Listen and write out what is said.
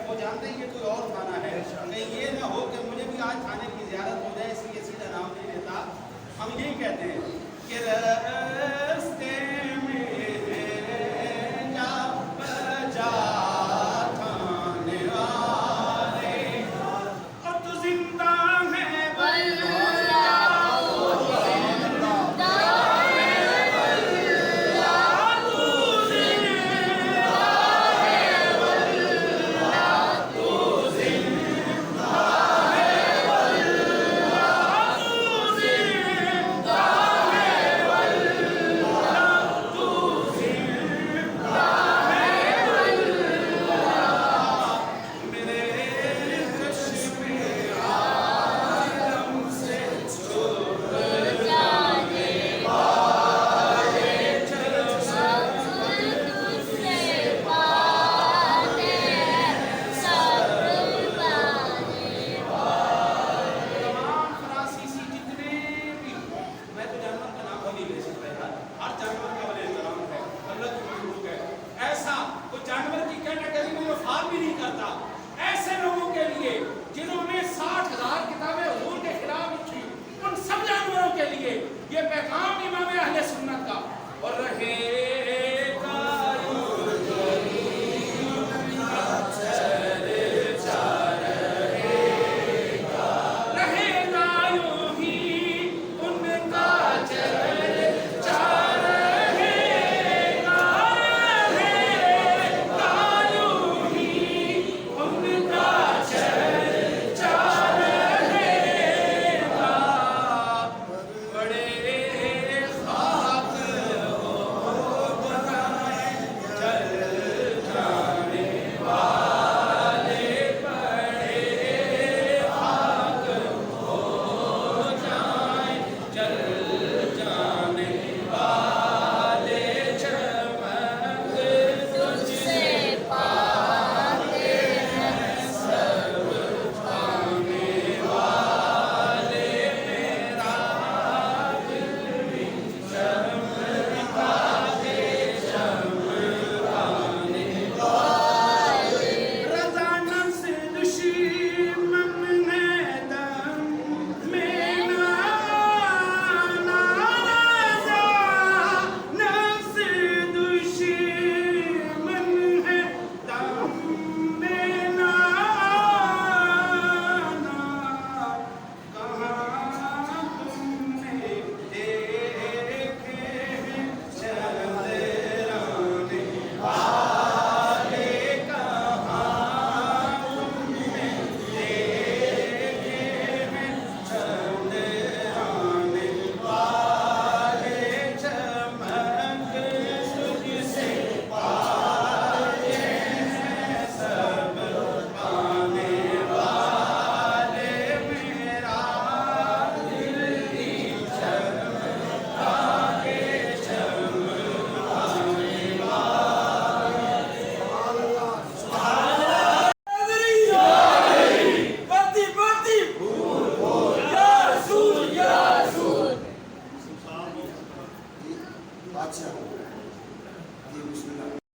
वो जानते हैं ये कोई और थाना है, कहीं ये ना हो कि मुझे भी आज थाने की ज़ियारत हो जाए, इसलिए सीधा नाम नहीं लेता। हम यही कहते हैं कि रास्ते में जा बजा थाने वाले, और तू जिंदा है जिन्होंने 60,000 किताबें हुजूर के खिलाफ लिखी, उन सब जानवरों के लिए ये पैगाम इमाम अहले सुन्नत का। और अच्छा